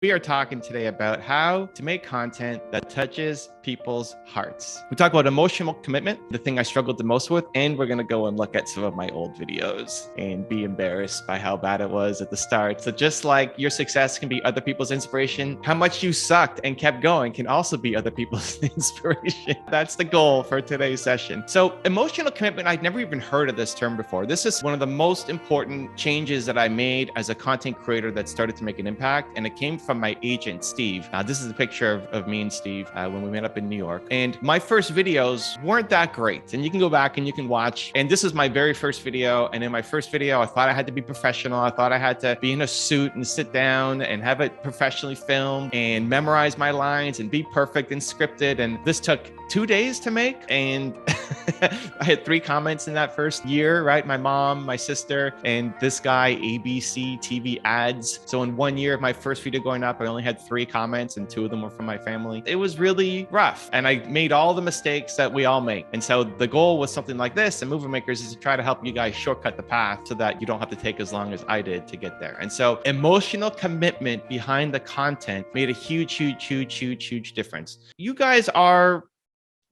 We are talking today about how to make content that touches people's hearts. We talk about emotional commitment, the thing I struggled the most with, and we're going to go and look at some of my old videos and be embarrassed by how bad it was at the start. So just like your success can be other people's inspiration, how much you sucked and kept going can also be other people's inspiration. That's the goal for today's session. So emotional commitment, I'd never even heard of this term before. This is one of the most important changes that I made as a content creator that started to make an impact. And it came from my agent, Steve. This is a picture of me and Steve when we met up in New York. And my first videos weren't that great. And you can go back and you can watch. And this is my very first video. And in my first video, I thought I had to be professional. I thought I had to be in a suit and sit down and have it professionally filmed and memorize my lines and be perfect and scripted. And this took 2 days to make. And I had 3 comments in that first year, right? My mom, my sister, and this guy, ABC TV ads. So in 1 year of my first video going up, I only had 3 comments and 2 of them were from my family. It was really rough. And I made all the mistakes that we all make. And so the goal was something like this, and Movement Makers, is to try to help you guys shortcut the path so that you don't have to take as long as I did to get there. And so emotional commitment behind the content made a huge difference. You guys are,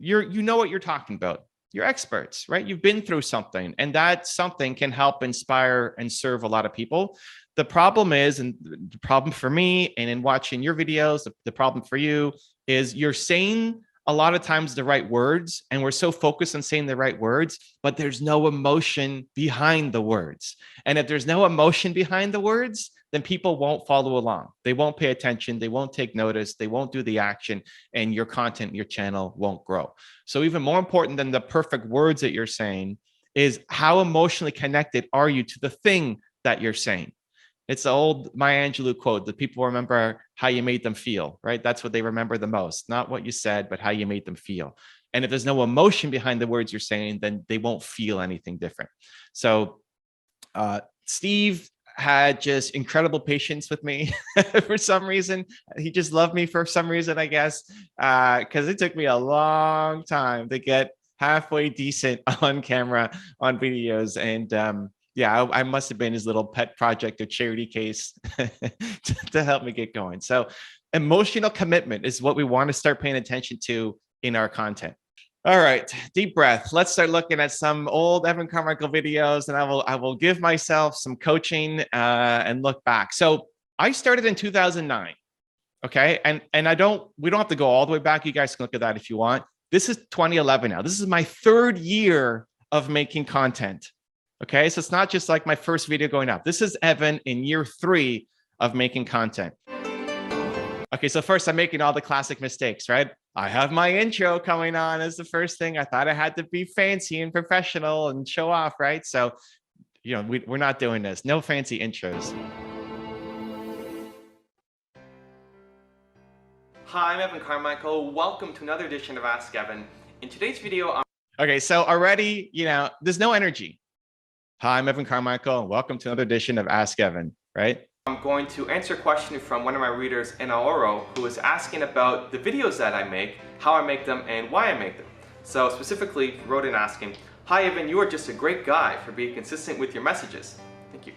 you know what you're talking about. You're experts, right? You've been through something, and that something can help inspire and serve a lot of people. The problem is, and the problem for me and in watching your videos, the problem for you is you're saying a lot of times the right words, and we're so focused on saying the right words, but there's no emotion behind the words. And if there's no emotion behind the words, then people won't follow along. They won't pay attention. They won't take notice. They won't do the action, and your content, your channel won't grow. So even more important than the perfect words that you're saying is how emotionally connected are you to the thing that you're saying? It's the old Maya Angelou quote that people remember how you made them feel, right? That's what they remember the most, not what you said, but how you made them feel. And if there's no emotion behind the words you're saying, then they won't feel anything different. So Steve had just incredible patience with me for some reason. He just loved me for some reason, I guess, because it took me a long time to get halfway decent on camera on videos. And yeah, I must have been his little pet project or charity case to help me get going. So emotional commitment is what we want to start paying attention to in our content. All right, deep breath. Let's start looking at some old Evan Carmichael videos, and I will give myself some coaching and look back. So I started in 2009. Okay, and we don't have to go all the way back. You guys can look at that if you want. This is 2011 now. This is my 3rd year of making content. Okay, so it's not just like my first video going up. This is Evan in year 3 of making content. Okay, so first I'm making all the classic mistakes, right? I have my intro coming on as the first thing. I thought I had to be fancy and professional and show off, right? So, you know, we're not doing this. No fancy intros. Hi, I'm Evan Carmichael. Welcome to another edition of Ask Evan. In today's video, okay, so already, you know, there's no energy. Hi, I'm Evan Carmichael, and welcome to another edition of Ask Evan, right? I'm going to answer a question from one of my readers, Inaoro, who is asking about the videos that I make, how I make them, and why I make them. So specifically, wrote in asking, "Hi Evan, you are just a great guy for being consistent with your messages." Thank you.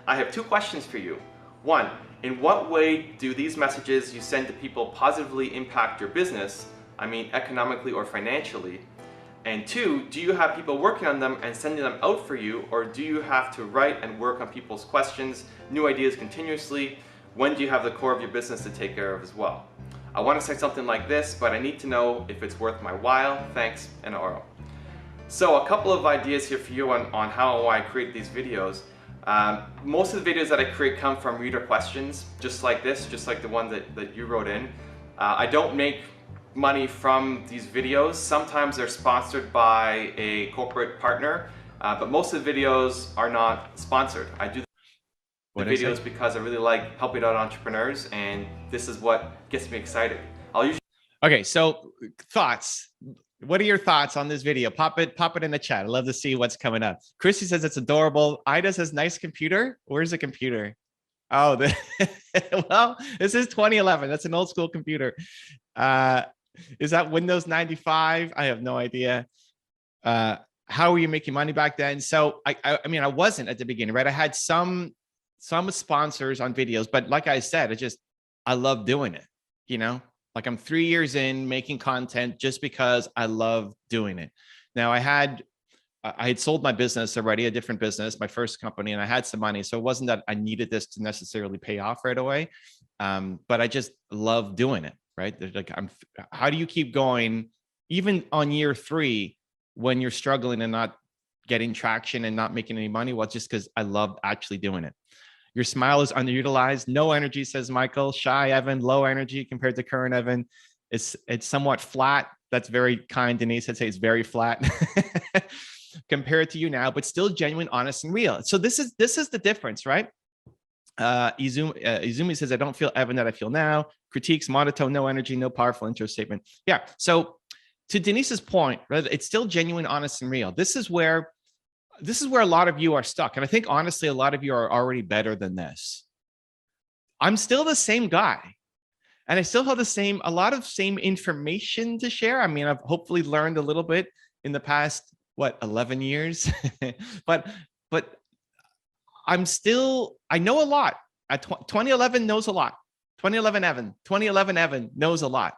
I have 2 questions for you. 1, in what way do these messages you send to people positively impact your business? I mean, economically or financially. And 2, do you have people working on them and sending them out for you, or do you have to write and work on people's questions, new ideas continuously? When do you have the core of your business to take care of as well? I want to say something like this, but I need to know if it's worth my while. Thanks, and Oro. So a couple of ideas here for you on how I create these videos. Most of the videos that I create come from reader questions, just like this, just like the one that you wrote in. I don't make money from these videos. Sometimes they're sponsored by a corporate partner, but most of the videos are not sponsored. I do the videos because I really like helping out entrepreneurs, and this is what gets me excited. Okay, so thoughts. What are your thoughts on this video? Pop it in the chat. I'd love to see what's coming up. Christy says it's adorable. Ida says nice computer. Where's the computer? Oh, well, this is 2011. That's an old school computer. Is that Windows 95? I have no idea. How were you making money back then? So I mean, I wasn't at the beginning, right? I had some sponsors on videos, but like I said, I love doing it, you know, like I'm 3 years in making content just because I love doing it. Now I had sold my business already, a different business, my first company, and I had some money. So it wasn't that I needed this to necessarily pay off right away. But I just love doing it, right? Like how do you keep going even on year 3 when you're struggling and not getting traction and not making any money? Well, just because I love actually doing it. Your smile is underutilized. No energy, says Michael. Shy Evan, low energy compared to current Evan. It's somewhat flat. That's very kind. Denise, I'd say it's very flat compared to you now, but still genuine, honest, and real. So this is the difference, right? Izumi says, I don't feel Evan that I feel now. Critiques, monotone, no energy, no powerful intro statement. Yeah. So to Denise's point, right, it's still genuine, honest, and real. This is where a lot of you are stuck. And I think honestly, a lot of you are already better than this. I'm still the same guy. And I still have a lot of same information to share. I mean, I've hopefully learned a little bit in the past, 11 years, but I know a lot. 2011 knows a lot. 2011 Evan knows a lot.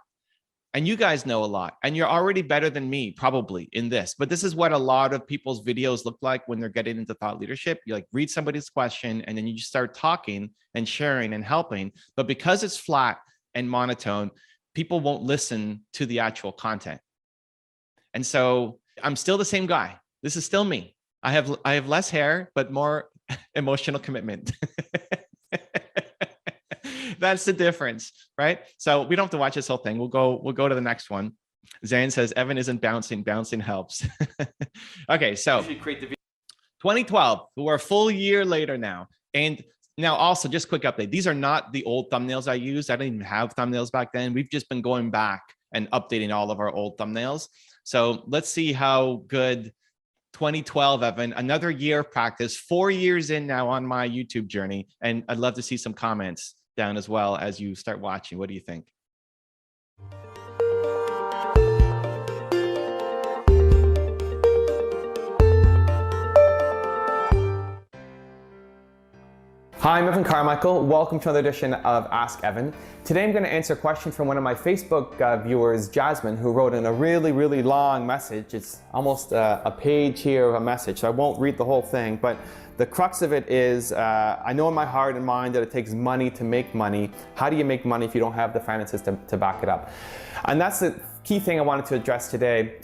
And you guys know a lot. And you're already better than me, probably, in this. But this is what a lot of people's videos look like when they're getting into thought leadership. You like read somebody's question, and then you just start talking and sharing and helping. But because it's flat and monotone, people won't listen to the actual content. And so I'm still the same guy. This is still me. I have less hair, but more emotional commitment. That's the difference, right? So we don't have to watch this whole thing. We'll go to the next one. Zane says, Evan isn't bouncing. Bouncing helps. Okay, so 2012, we're a full year later now. And now also just quick update. These are not the old thumbnails I used. I didn't even have thumbnails back then. We've just been going back and updating all of our old thumbnails. So let's see how good 2012, Evan, another year of practice, 4 years in now on my YouTube journey. And I'd love to see some comments down as well as you start watching. What do you think? Hi, I'm Evan Carmichael. Welcome to another edition of Ask Evan. Today I'm going to answer a question from one of my Facebook viewers, Jasmine, who wrote in a really, really long message. It's almost a page here of a message, so I won't read the whole thing, but the crux of it is, I know in my heart and mind that it takes money to make money. How do you make money if you don't have the finances to back it up? And that's the key thing I wanted to address today.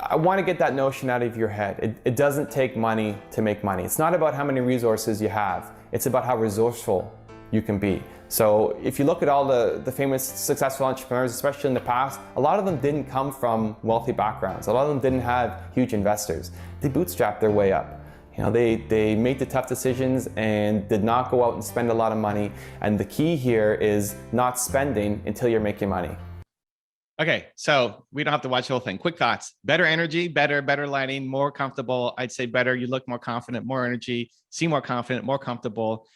I want to get that notion out of your head. It doesn't take money to make money. It's not about how many resources you have. It's about how resourceful you can be. So if you look at all the famous successful entrepreneurs, especially in the past, a lot of them didn't come from wealthy backgrounds. A lot of them didn't have huge investors. They bootstrapped their way up. You know, they made the tough decisions and did not go out and spend a lot of money. And the key here is not spending until you're making money. Okay, so we don't have to watch the whole thing. Quick thoughts. Better energy, better lighting, more comfortable. I'd say better. You look more confident, more energy, see more confident, more comfortable.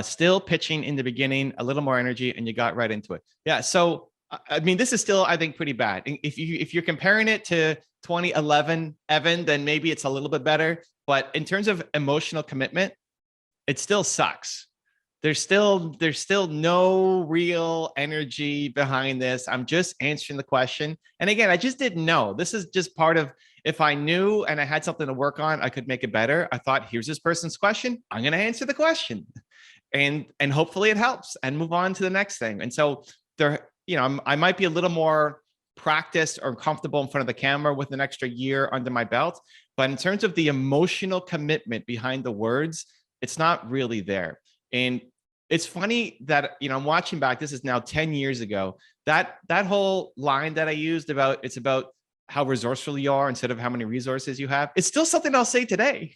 Still pitching in the beginning, a little more energy, and you got right into it. Yeah, so I mean, this is still, I think, pretty bad. If you're comparing it to 2011 Evan, then maybe it's a little bit better. But in terms of emotional commitment, it still sucks. There's still no real energy behind this. I'm just answering the question. And again, I just didn't know. This is just part of, if I knew and I had something to work on, I could make it better. I thought, here's this person's question. I'm going to answer the question. And hopefully it helps and move on to the next thing. And so there, you know, I might be a little more practiced or comfortable in front of the camera with an extra year under my belt. But in terms of the emotional commitment behind the words, it's not really there. And it's funny that, you know, I'm watching back, this is now 10 years ago, that whole line that I used about, it's about how resourceful you are instead of how many resources you have. It's still something I'll say today.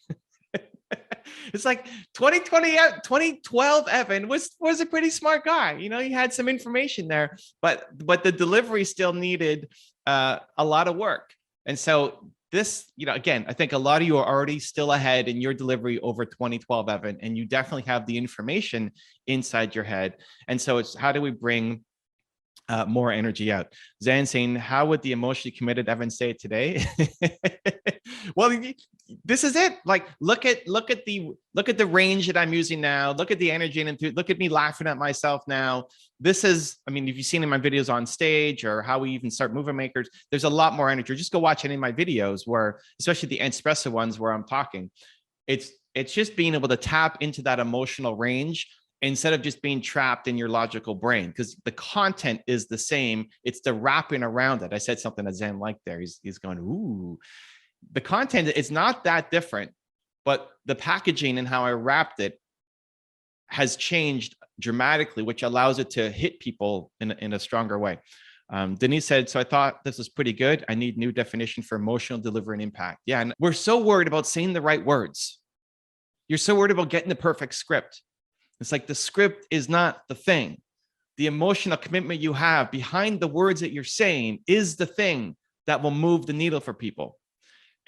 It's like 2012 Evan was a pretty smart guy. You know, he had some information there, but the delivery still needed a lot of work. And so this, you know, again, I think a lot of you are already still ahead in your delivery over 2012 Evan, and you definitely have the information inside your head. And so it's, how do we bring more energy out. Zan saying, how would the emotionally committed Evan say it today? Well, this is it. Like, look at the range that I'm using now. Look at the energy and look at me laughing at myself now. This is, I mean, if you've seen in my videos on stage or how we even start movement makers, there's a lot more energy. Just go watch any of my videos where, especially the espresso ones where I'm talking. It's just being able to tap into that emotional range instead of just being trapped in your logical brain, because the content is the same. It's the wrapping around it. I said something that Zen liked there. He's going, ooh, the content is not that different, but the packaging and how I wrapped it has changed dramatically, which allows it to hit people in a stronger way. Denise said, so I thought this was pretty good. I need new definition for emotional delivery and impact. Yeah, and we're so worried about saying the right words. You're so worried about getting the perfect script. It's like the script is not the thing. The emotional commitment you have behind the words that you're saying is the thing that will move the needle for people.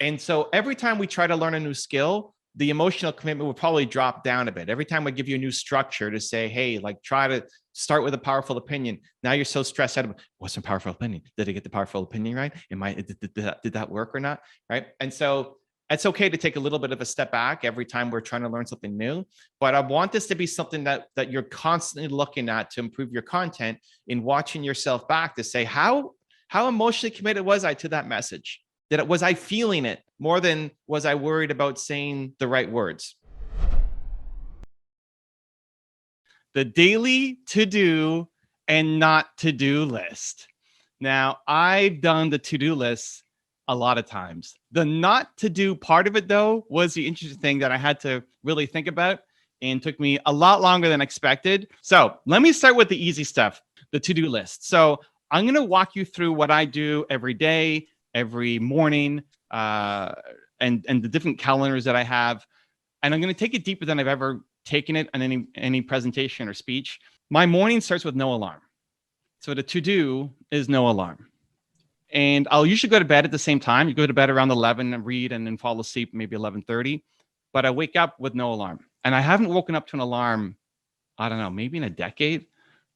And so every time we try to learn a new skill, the emotional commitment will probably drop down a bit. Every time I give you a new structure to say, hey, like try to start with a powerful opinion. Now you're so stressed out about what's a powerful opinion? Did I get the powerful opinion right? Did that work or not? Right. And so it's okay to take a little bit of a step back every time we're trying to learn something new, but I want this to be something that you're constantly looking at to improve your content, in watching yourself back to say, how emotionally committed was I to that message? Was I feeling it more than was I worried about saying the right words? The daily to-do and not to-do list. Now, I've done the to-do list a lot of times. The not to do part of it, though, was the interesting thing that I had to really think about, and took me a lot longer than expected. So let me start with the easy stuff, the to-do list. So I'm going to walk you through what I do every day, every morning, and the different calendars that I have. And I'm going to take it deeper than I've ever taken it on any presentation or speech. My morning starts with no alarm. So the to-do is no alarm. And I'll usually go to bed at the same time. You go to bed around 11 and read and then fall asleep maybe 11:30. But I wake up with no alarm. And I haven't woken up to an alarm, I don't know, maybe in a decade.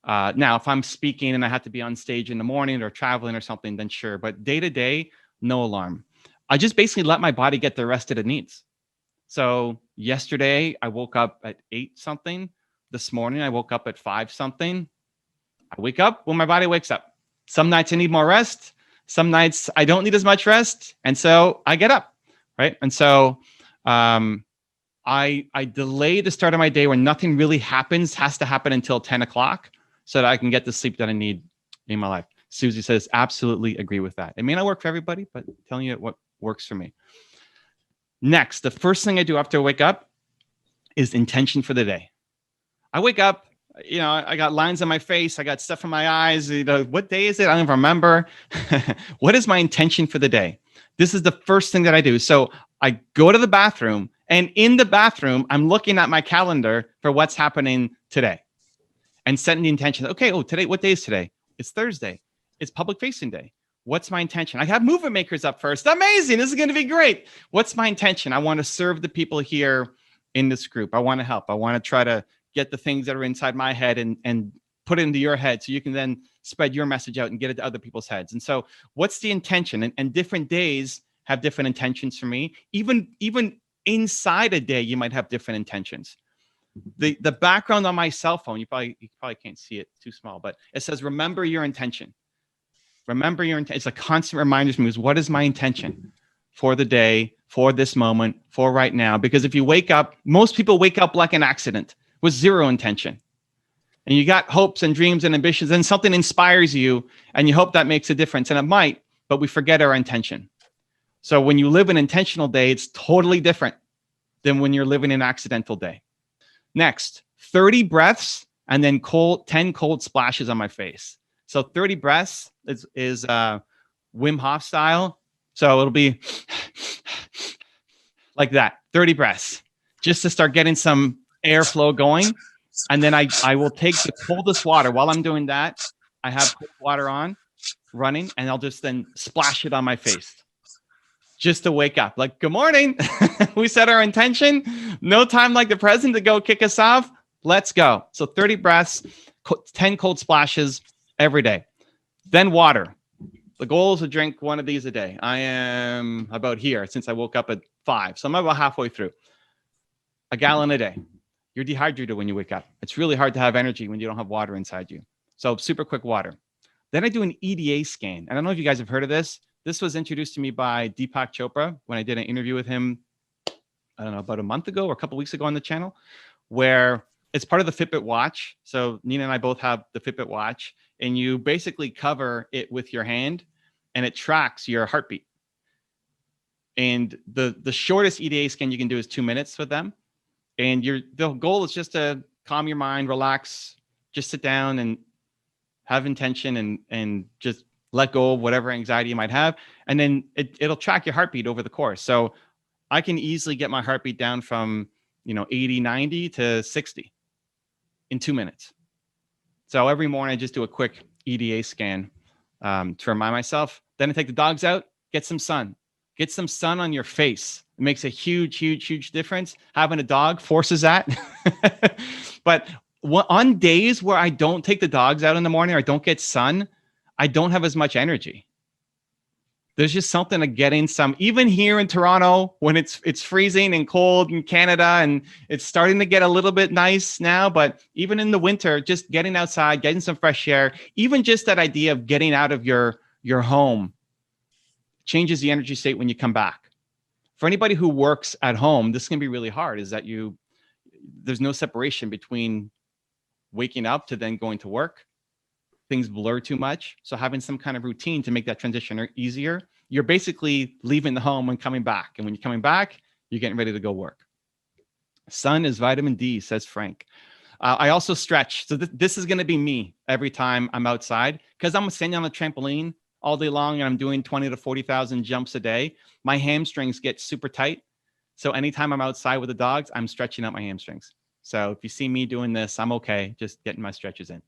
Now, if I'm speaking and I have to be on stage in the morning or traveling or something, then sure. But day to day, no alarm. I just basically let my body get the rest that it needs. So yesterday, I woke up at 8 something. This morning, I woke up at 5 something. I wake up when my body wakes up. Some nights I need more rest. Some nights I don't need as much rest. And so I get up, right? And so I delay the start of my day when nothing really has to happen until 10 o'clock so that I can get the sleep that I need in my life. Susie says, absolutely agree with that. It may not work for everybody, but I'm telling you what works for me. Next, the first thing I do after I wake up is intention for the day. I wake up, I got lines on my face. I got stuff in my eyes. What day is it? I don't even remember. What is my intention for the day? This is the first thing that I do. So I go to the bathroom, and in the bathroom, I'm looking at my calendar for what's happening today and setting the intention. Okay, today, what day is today? It's Thursday. It's public facing day. What's my intention? I have movement makers up first. Amazing. This is going to be great. What's my intention? I want to serve the people here in this group. I want to help. I want to try to get the things that are inside my head and put it into your head so you can then spread your message out and get it to other people's heads. And so what's the intention? And different days have different intentions for me. Even inside a day, you might have different intentions. The background on my cell phone, you probably can't see it, too small, but it says, remember your intention. Remember your intention. It's a constant reminder to me, what is my intention for the day, for this moment, for right now? Because if you wake up, most people wake up like an accident, with zero intention. And you got hopes and dreams and ambitions, and something inspires you, and you hope that makes a difference. And it might, but we forget our intention. So when you live an intentional day, it's totally different than when you're living an accidental day. Next, 30 breaths and then 10 cold splashes on my face. So 30 breaths is Wim Hof style. So it'll be like that, 30 breaths, just to start getting some airflow going. And then I will take the coldest water. While I'm doing that, I have cold water on, running, and I'll just then splash it on my face just to wake up. Like, good morning. We set our intention. No time like the present to go kick us off. Let's go. So 30 breaths, 10 cold splashes every day. Then water. The goal is to drink one of these a day. I am about here since I woke up at 5. So I'm about halfway through. A gallon a day. You're dehydrated when you wake up. It's really hard to have energy when you don't have water inside you. So super quick water. Then I do an EDA scan. I don't know if you guys have heard of this. This was introduced to me by Deepak Chopra when I did an interview with him, I don't know, about a month ago or a couple of weeks ago on the channel, where it's part of the Fitbit watch. So Nina and I both have the Fitbit watch, and you basically cover it with your hand and it tracks your heartbeat. And the shortest EDA scan you can do is 2 minutes with them. And the goal is just to calm your mind, relax, just sit down and have intention and just let go of whatever anxiety you might have. And then it'll track your heartbeat over the course. So I can easily get my heartbeat down from, 80, 90 to 60 in 2 minutes. So every morning I just do a quick EDA scan to remind myself. Then I take the dogs out, get some sun. Get some sun on your face. It makes a huge, huge, huge difference. Having a dog forces that. But on days where I don't take the dogs out in the morning or I don't get sun, I don't have as much energy. There's just something to getting some, even here in Toronto, when it's freezing and cold in Canada, and it's starting to get a little bit nice now, but even in the winter, just getting outside, getting some fresh air, even just that idea of getting out of your home changes the energy state when you come back. For anybody who works at home, this can be really hard, is that there's no separation between waking up to then going to work. Things blur too much. So having some kind of routine to make that transition easier, you're basically leaving the home and coming back. And when you're coming back, you're getting ready to go work. Sun is vitamin D, says Frank. I also stretch. So this is going to be me every time I'm outside, because I'm standing on a trampoline all day long and I'm doing 20 to 40,000 jumps a day. My hamstrings get super tight. So anytime I'm outside with the dogs, I'm stretching out my hamstrings. So if you see me doing this, I'm okay, just getting my stretches in.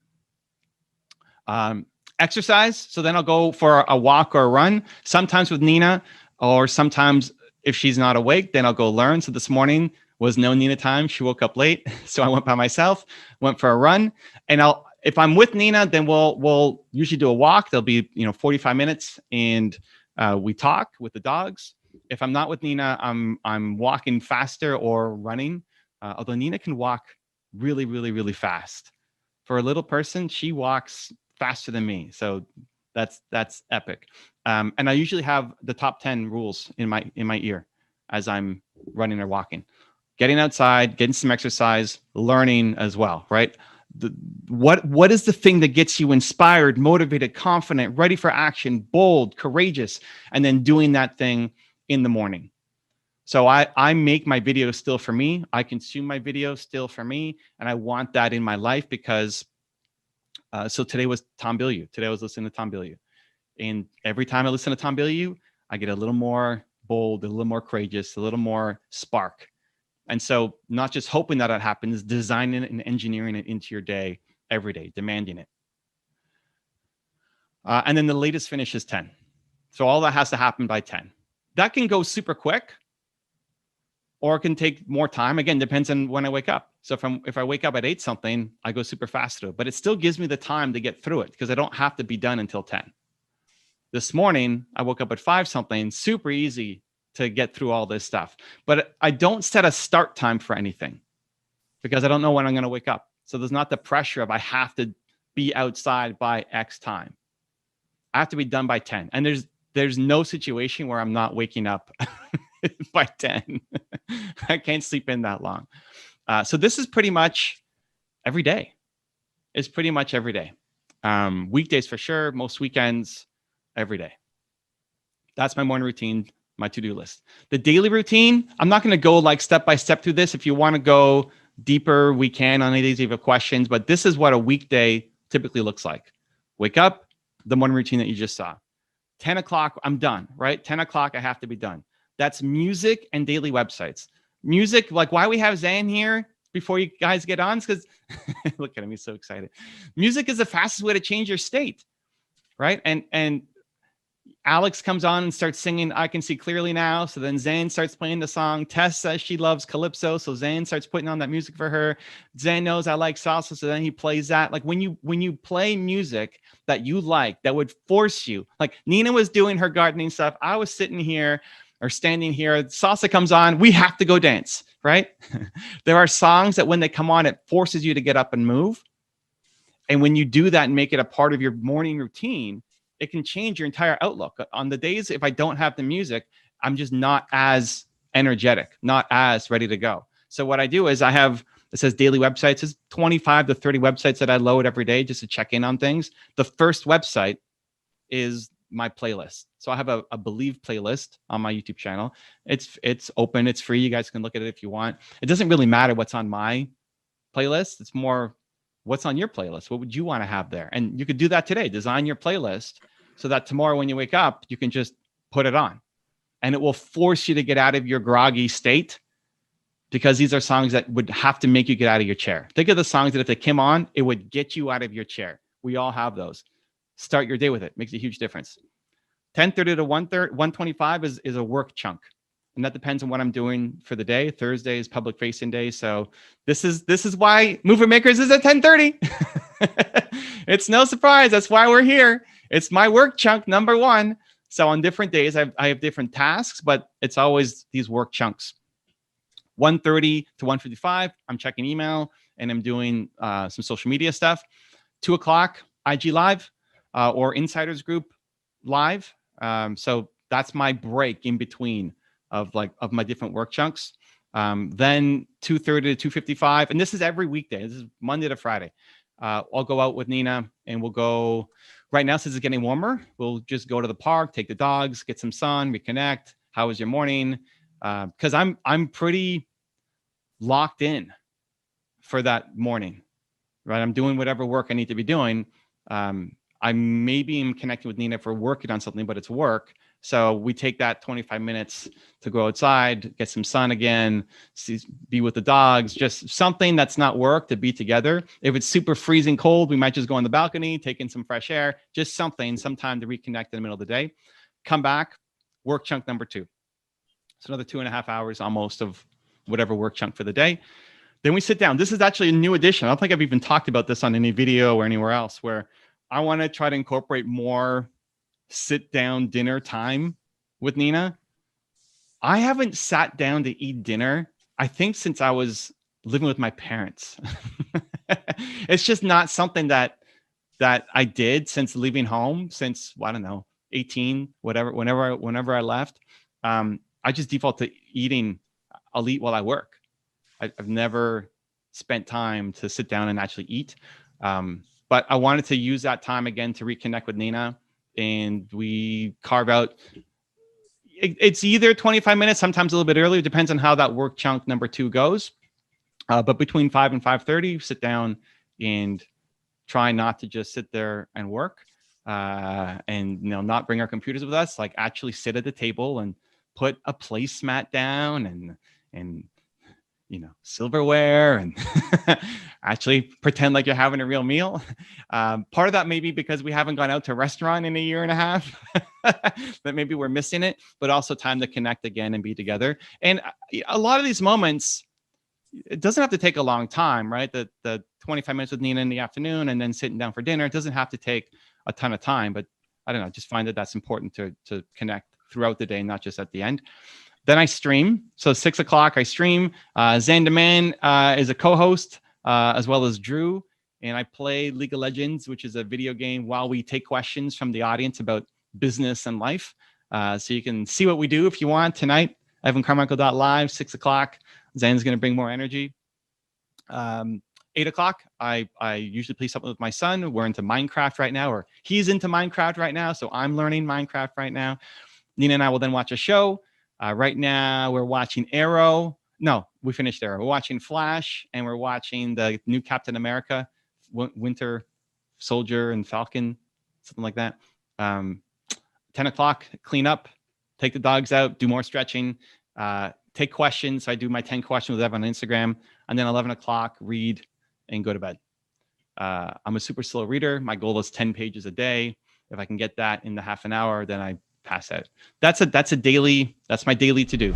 Exercise. So then I'll go for a walk or a run, sometimes with Nina, or sometimes if she's not awake, then I'll go learn. So this morning was no Nina time. She woke up late. So I went by myself, went for a run, and if I'm with Nina, then we'll usually do a walk. There'll be 45 minutes, and we talk with the dogs. If I'm not with Nina, I'm walking faster or running. Although Nina can walk really, really, really fast. For a little person, she walks faster than me. So that's epic. And I usually have the top 10 rules in my ear as I'm running or walking. Getting outside, getting some exercise, learning as well, right? What is the thing that gets you inspired, motivated, confident, ready for action, bold, courageous, and then doing that thing in the morning? So I make my videos still for me. I consume my videos still for me. And I want that in my life because, so today was Tom Bilyeu. Today I was listening to Tom Bilyeu. And every time I listen to Tom Bilyeu, I get a little more bold, a little more courageous, a little more spark. And so not just hoping that happens, designing it and engineering it into your day every day, demanding it. And then the latest finish is 10. So all that has to happen by 10. That can go super quick, or it can take more time. Again, depends on when I wake up. So if I wake up at 8 something, I go super fast through it. But it still gives me the time to get through it because I don't have to be done until 10. This morning, I woke up at 5 something, super easy to get through all this stuff. But I don't set a start time for anything because I don't know when I'm going to wake up. So there's not the pressure of I have to be outside by X time. I have to be done by 10. And there's no situation where I'm not waking up by 10. I can't sleep in that long. So this is pretty much every day. It's pretty much every day. Weekdays for sure. Most weekends, every day. That's my morning routine, my to-do list. The daily routine, I'm not going to go like step by step through this. If you want to go deeper, we can on any of these if you have questions. But this is what a weekday typically looks like. Wake up, the morning routine that you just saw. 10 o'clock, I'm done, right? 10 o'clock, I have to be done. That's music and daily websites. Music, like why we have Zan here before you guys get on, is because, look at him, he's so excited. Music is the fastest way to change your state, right? And Alex comes on and starts singing I Can See Clearly Now. So then Zane starts playing the song. Tess says she loves Calypso. So Zane starts putting on that music for her. Zane knows I like salsa. So then he plays that. Like when you play music that you like, that would force you, like Nina was doing her gardening stuff. I was sitting here or standing here. Salsa comes on. We have to go dance, right? There are songs that when they come on, it forces you to get up and move. And when you do that and make it a part of your morning routine, it can change your entire outlook. On the days if I don't have the music, I'm just not as energetic, not as ready to go. So what I do is it says daily websites. It's 25 to 30 websites that I load every day just to check in on things. The first website is my playlist. So I have a Believe playlist on my YouTube channel. It's open, it's free. You guys can look at it if you want. It doesn't really matter what's on my playlist. It's more what's on your playlist. What would you want to have there? And you could do that today. Design your playlist so that tomorrow when you wake up, you can just put it on. And it will force you to get out of your groggy state, because these are songs that would have to make you get out of your chair. Think of the songs that if they came on, it would get you out of your chair. We all have those. Start your day with it. Makes a huge difference. 10:30 to 1:25 is a work chunk. And that depends on what I'm doing for the day. Thursday is public facing day. So this is why Movement Makers is at 10:30. It's no surprise. That's why we're here. It's my work chunk number one. So on different days, I have different tasks, but it's always these work chunks. 1:30 to 1:55, I'm checking email and I'm doing some social media stuff. 2 o'clock, IG Live or Insiders Group Live. So that's my break in between of my different work chunks. Then 2:30 to 2:55, and this is every weekday. This is Monday to Friday. I'll go out with Nina and we'll go. Right now, since it's getting warmer, we'll just go to the park, take the dogs, get some sun, reconnect. How was your morning? Because I'm pretty locked in for that morning, right? I'm doing whatever work I need to be doing. I maybe am connecting with Nina for working on something, but it's work. So we take that 25 minutes to go outside, get some sun again, be with the dogs, just something that's not work to be together. If it's super freezing cold, we might just go on the balcony, take in some fresh air, just some time to reconnect in the middle of the day. Come back, work chunk number 2. It's another 2.5 hours almost of whatever work chunk for the day. Then we sit down. This is actually a new addition. I don't think I've even talked about this on any video or anywhere else, where I want to try to incorporate more sit down dinner time with Nina. I haven't sat down to eat dinner, I think, since I was living with my parents. It's just not something that I did since leaving home, since, I don't know, 18, whenever I left. I just default to eating. I'll eat while I work. I've never spent time to sit down and actually eat. But I wanted to use that time again to reconnect with Nina, and we carve out. It's either 25 minutes, sometimes a little bit earlier, depends on how that work chunk number 2 goes. But between 5 and 5:30, sit down and try not to just sit there and work, and not bring our computers with us. Like actually sit at the table and put a placemat down and silverware, and actually pretend like you're having a real meal. Part of that may be because we haven't gone out to a restaurant in a year and a half, that maybe we're missing it, but also time to connect again and be together. And a lot of these moments, it doesn't have to take a long time, right? The 25 minutes with Nina in the afternoon and then sitting down for dinner, it doesn't have to take a ton of time, but I don't know, just find that that's important to connect throughout the day, not just at the end. Then I stream. So 6 o'clock, I stream. Zandaman is a co-host, as well as Drew. And I play League of Legends, which is a video game, while we take questions from the audience about business and life. So you can see what we do if you want tonight. EvanCarmichael.live, 6 o'clock. Zan's going to bring more energy. 8 o'clock, I usually play something with my son. We're into Minecraft right now, or he's into Minecraft right now. So I'm learning Minecraft right now. Nina and I will then watch a show. Right now, we're watching Arrow. No, we finished Arrow. We're watching Flash, and we're watching the new Captain America, Winter Soldier and Falcon, something like that. 10 o'clock, clean up, take the dogs out, do more stretching, take questions. So I do my 10 questions with Evan on Instagram. And then 11 o'clock, read and go to bed. I'm a super slow reader. My goal is 10 pages a day. If I can get that in the half an hour, then pass out. That's my daily to do.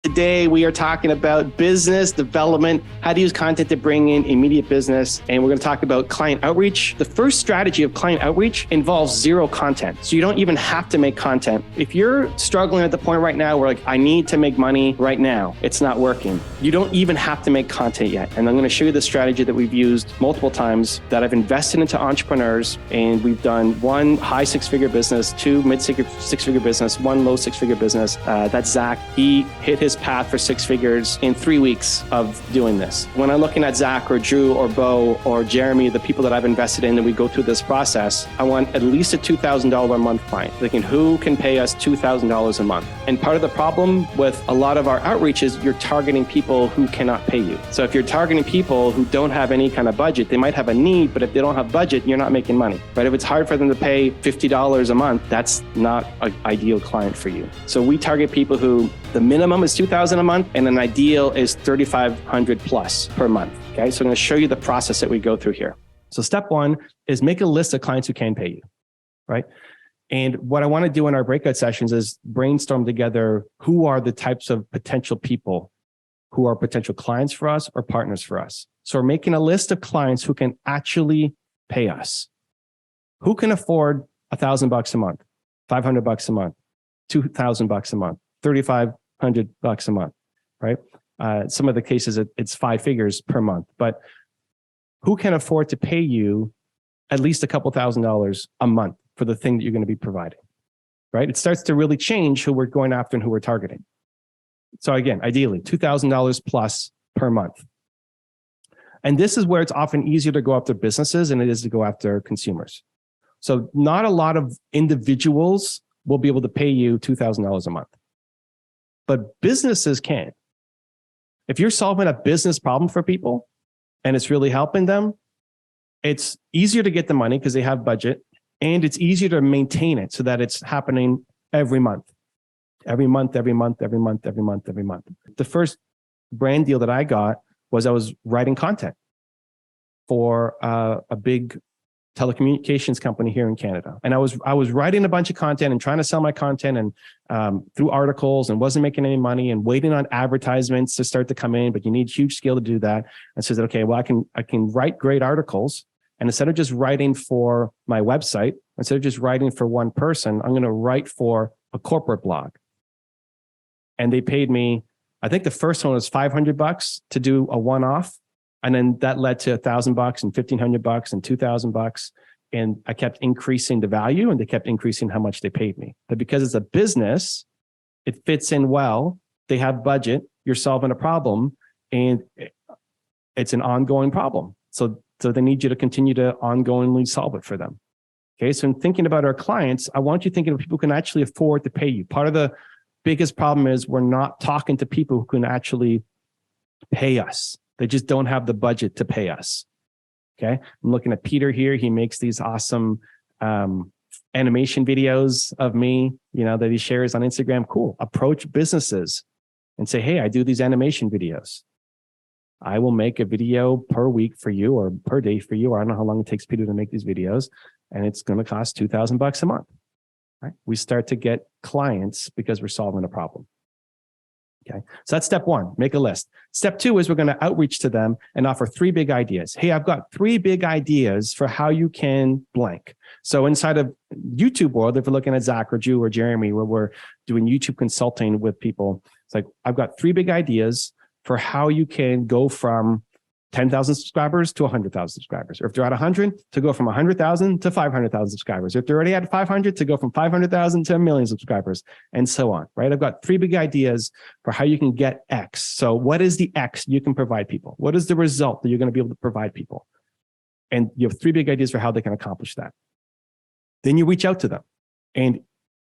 Today, we are talking about business development, how to use content to bring in immediate business. And we're going to talk about client outreach. The first strategy of client outreach involves zero content. So you don't even have to make content. If you're struggling at the point right now where like, I need to make money right now, it's not working. You don't even have to make content yet. And I'm going to show you the strategy that we've used multiple times that I've invested into entrepreneurs. And we've done one high six-figure business, two mid-six-figure business, one low six-figure business. That's Zach. He hit his path for 6 figures in 3 weeks of doing this. When I'm looking at Zach or Drew or Bo or Jeremy, the people that I've invested in, and we go through this process, I want at least a $2,000 a month client. Thinking, who can pay us $2,000 a month? And part of the problem with a lot of our outreach is you're targeting people who cannot pay you. So if you're targeting people who don't have any kind of budget, they might have a need, but if they don't have budget, you're not making money, right? If it's hard for them to pay $50 a month, that's not an ideal client for you. So we target people who the minimum is $2,000 a month and an ideal is $3,500 plus per month. Okay, so I'm going to show you the process that we go through here. So step one is make a list of clients who can pay you, right? And what I want to do in our breakout sessions is brainstorm together who are the types of potential people who are potential clients for us or partners for us. So we're making a list of clients who can actually pay us. Who can afford $1,000 a month, $500 a month, $2,000 a month, $3,500 a month, right? Some of the cases, it's 5 figures per month, but who can afford to pay you at least a couple $1,000s a month for the thing that you're going to be providing, right? It starts to really change who we're going after and who we're targeting. So again, ideally $2,000 plus per month. And this is where it's often easier to go after businesses than it is to go after consumers. So not a lot of individuals will be able to pay you $2,000 a month, but businesses can. If you're solving a business problem for people and it's really helping them, it's easier to get the money because they have budget, and it's easier to maintain it so that it's happening every month. Every month. The first brand deal that I got was I was writing content for a big telecommunications company here in Canada. And I was writing a bunch of content and trying to sell my content and through articles, and wasn't making any money and waiting on advertisements to start to come in, but you need huge skill to do that. And so I said, okay, well, I can write great articles. And instead of just writing for my website, instead of just writing for one person, I'm going to write for a corporate blog. And they paid me, I think the first one was $500 to do a one-off. And then that led to $1,000 and $1,500 and $2,000. And I kept increasing the value, and they kept increasing how much they paid me. But because it's a business, it fits in well. They have budget. You're solving a problem, and it's an ongoing problem. So they need you to continue to ongoingly solve it for them. Okay. So in thinking about our clients, I want you thinking of people who can actually afford to pay you. Part of the biggest problem is we're not talking to people who can actually pay us. They just don't have the budget to pay us. Okay. I'm looking at Peter here. He makes these awesome animation videos of me, that he shares on Instagram. Cool. Approach businesses and say, hey, I do these animation videos. I will make a video per week for you or per day for you. Or I don't know how long it takes Peter to make these videos. And it's going to cost $2,000 a month. Right? We start to get clients because we're solving a problem. Okay. So that's step one, make a list. Step two is we're going to outreach to them and offer 3 big ideas. Hey, I've got 3 big ideas for how you can blank. So inside of YouTube world, if we're looking at Zach or Drew or Jeremy, where we're doing YouTube consulting with people, it's like, I've got 3 big ideas for how you can go from 10,000 subscribers to 100,000 subscribers. Or if they're at 100, to go from 100,000 to 500,000 subscribers. Or if they're already at 500, to go from 500,000 to 1 million subscribers, and so on, right? I've got 3 big ideas for how you can get X. So what is the X you can provide people? What is the result that you're going to be able to provide people? And you have 3 big ideas for how they can accomplish that. Then you reach out to them and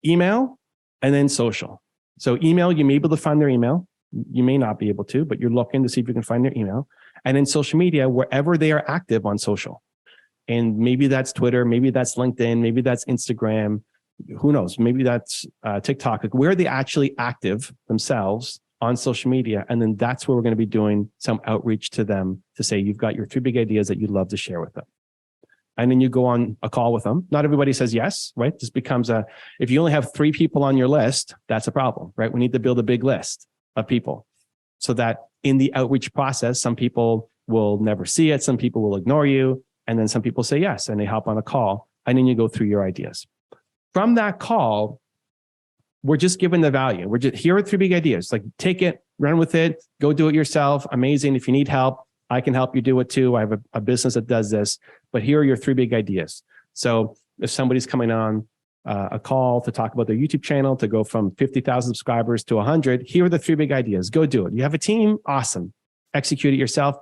email and then social. So email, you may be able to find their email. You may not be able to, but you're looking to see if you can find their email. And then social media, wherever they are active on social. And maybe that's Twitter, maybe that's LinkedIn, maybe that's Instagram, who knows? Maybe that's TikTok. Like, where are they actually active themselves on social media? And then that's where we're going to be doing some outreach to them to say, you've got your 3 big ideas that you'd love to share with them. and then you go on a call with them. Not everybody says yes, right? This becomes if you only have 3 people on your list, that's a problem, right? We need to build a big list of people so that in the outreach process, some people will never see it. Some people will ignore you. And then some people say yes, and they hop on a call, and then you go through your ideas. From that call, we're just given the value. We're just, here are 3 big ideas. Like, take it, run with it, go do it yourself. Amazing. If you need help, I can help you do it too. I have a business that does this, but here are your 3 big ideas. So if somebody's coming on a call to talk about their YouTube channel to go from 50,000 subscribers to 100, here are the 3 big ideas. Go do it. You have a team? Awesome. Execute it yourself.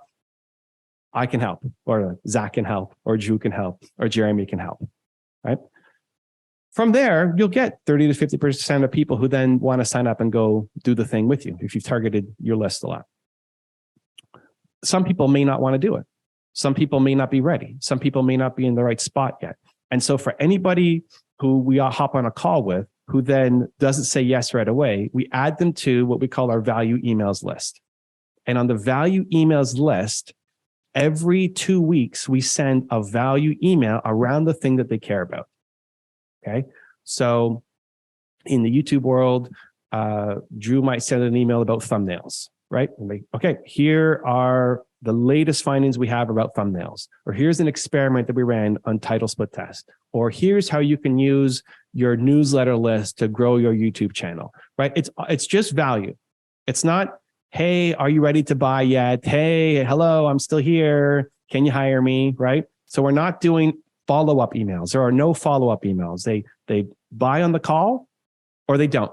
I can help, or Zach can help, or Drew can help, or Jeremy can help, right? From there, you'll get 30 to 50% of people who then want to sign up and go do the thing with you if you've targeted your list a lot. Some people may not want to do it. Some people may not be ready. Some people may not be in the right spot yet. And so for anybody who we all hop on a call with, who then doesn't say yes right away, we add them to what we call our value emails list. And on the value emails list, every 2 weeks, we send a value email around the thing that they care about. Okay. So in the YouTube world, Drew might send an email about thumbnails, right? Okay, here are the latest findings we have about thumbnails, or here's an experiment that we ran on title split test, or here's how you can use your newsletter list to grow your YouTube channel, right? It's just value. It's not, hey, are you ready to buy yet? Hey, hello, I'm still here. Can you hire me, right? So we're not doing follow-up emails. There are no follow-up emails. They buy on the call or they don't.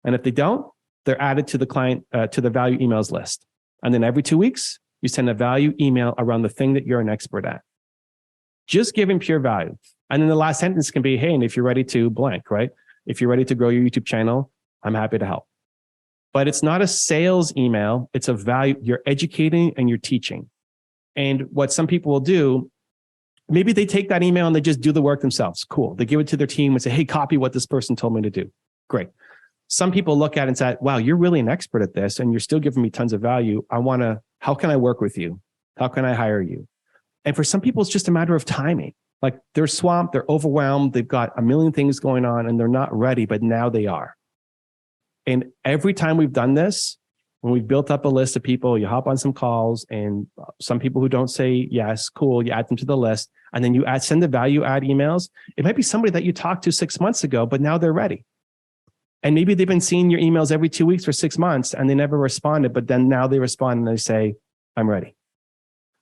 And if they don't, they're added to the client, to the value emails list. And then every 2 weeks, you send a value email around the thing that you're an expert at. Just giving pure value. And then the last sentence can be, hey, and if you're ready to blank, right? If you're ready to grow your YouTube channel, I'm happy to help. But it's not a sales email. It's a value. You're educating and you're teaching. And what some people will do, maybe they take that email and they just do the work themselves. Cool. They give it to their team and say, hey, copy what this person told me to do. Great. Some people look at it and say, wow, you're really an expert at this and you're still giving me tons of value. How can I work with you? How can I hire you? And for some people, it's just a matter of timing. Like they're swamped, they're overwhelmed, they've got a million things going on and they're not ready, but now they are. And every time we've done this, when we've built up a list of people, you hop on some calls and some people who don't say yes, cool, you add them to the list. And then you send the value add emails. It might be somebody that you talked to 6 months ago, but now they're ready. And maybe they've been seeing your emails every 2 weeks for 6 months and they never responded, but then now they respond and they say, I'm ready.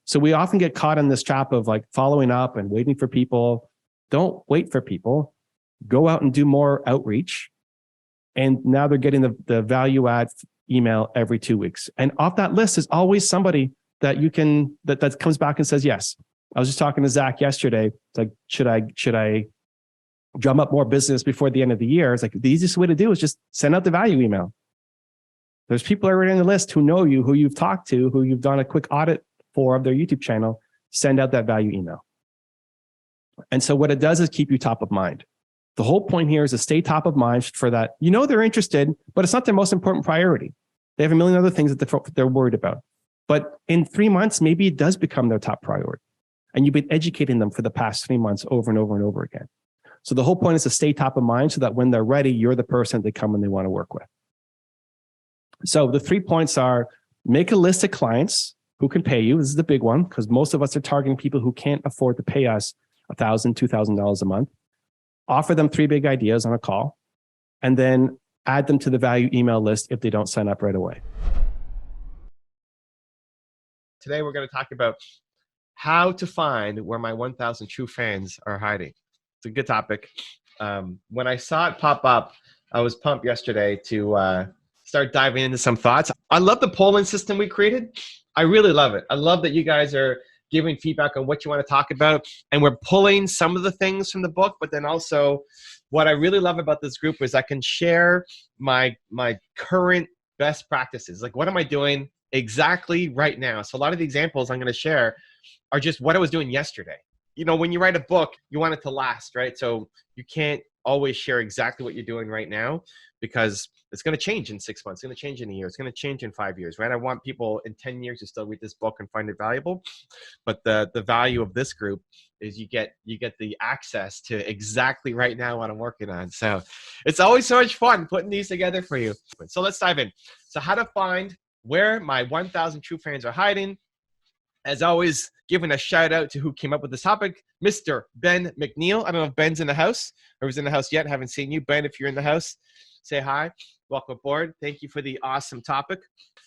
So we often get caught in this trap of like following up and waiting for people. Don't wait for people. Go out and do more outreach. And now they're getting the value add email every 2 weeks. And off that list is always somebody that you can, that comes back and says, yes. I was just talking to Zach yesterday. It's like, should I drum up more business before the end of the year? It's like the easiest way to do is just send out the value email. There's people already on the list who know you, who you've talked to, who you've done a quick audit for of their YouTube channel. Send out that value email. And so what it does is keep you top of mind. The whole point here is to stay top of mind for that. You know they're interested, but it's not their most important priority. They have a million other things that they're worried about. But in 3 months, maybe it does become their top priority. And you've been educating them for the past 3 months over and over and over again. So the whole point is to stay top of mind so that when they're ready, you're the person they come and they want to work with. So the 3 points are: make a list of clients who can pay you. This is the big one because most of us are targeting people who can't afford to pay us $1,000, $2,000 a month. Offer them 3 big ideas on a call, and then add them to the value email list if they don't sign up right away. Today, we're going to talk about how to find where my 1,000 true fans are hiding. It's a good topic. When I saw it pop up, I was pumped yesterday to start diving into some thoughts. I love the polling system we created. I really love it. I love that you guys are giving feedback on what you want to talk about. And we're pulling some of the things from the book, but then also what I really love about this group is I can share my current best practices. Like, what am I doing exactly right now? So a lot of the examples I'm going to share are just what I was doing yesterday. You know, when you write a book, you want it to last, right? So you can't always share exactly what you're doing right now because it's going to change in 6 months. It's going to change in a year. It's going to change in 5 years, right? I want people in 10 years to still read this book and find it valuable. But the value of this group is you get the access to exactly right now what I'm working on. So it's always so much fun putting these together for you. So let's dive in. So how to find where my 1,000 true fans are hiding. As always, giving a shout out to who came up with this topic, Mr. Ben McNeil. I don't know if Ben's in the house or who's in the house yet. Haven't seen you. Ben, if you're in the house, say hi. Welcome aboard. Thank you for the awesome topic.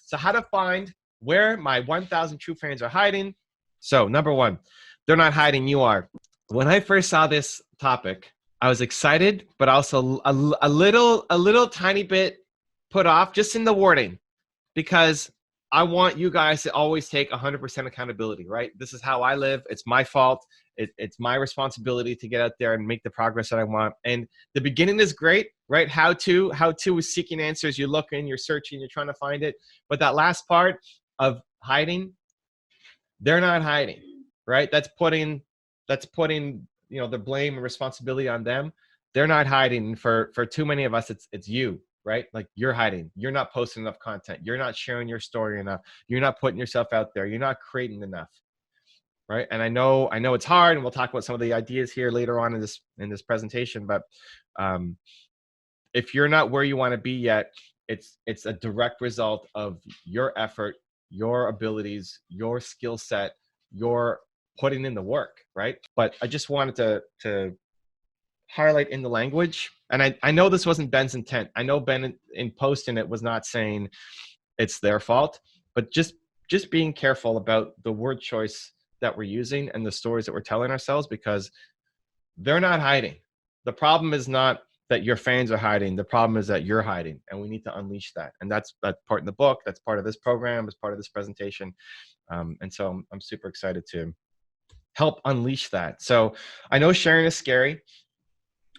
So how to find where my 1,000 true fans are hiding. So number one, they're not hiding, you are. When I first saw this topic, I was excited, but also a little tiny bit put off just in the wording, because I want you guys to always take 100% accountability, right? This is how I live. It's my fault. It's my responsibility to get out there and make the progress that I want. And the beginning is great, right? How to is seeking answers. You're looking, you're searching, you're trying to find it. But that last part of hiding, they're not hiding, right? That's putting the blame and responsibility on them. They're not hiding. For too many of us, it's you. Right? Like, you're hiding. You're not posting enough content. You're not sharing your story enough. You're not putting yourself out there. You're not creating enough. Right? And I know it's hard, and we'll talk about some of the ideas here later on in this presentation, but if you're not where you want to be yet, it's a direct result of your effort, your abilities, your skill set, your putting in the work, right? But I just wanted to highlight in the language. And I know this wasn't Ben's intent. I know Ben in posting it was not saying it's their fault, but just being careful about the word choice that we're using and the stories that we're telling ourselves, because they're not hiding. The problem is not that your fans are hiding. The problem is that you're hiding, and we need to unleash that. And that's part in the book. That's part of this program. It's part of this presentation. And so I'm super excited to help unleash that. So I know sharing is scary.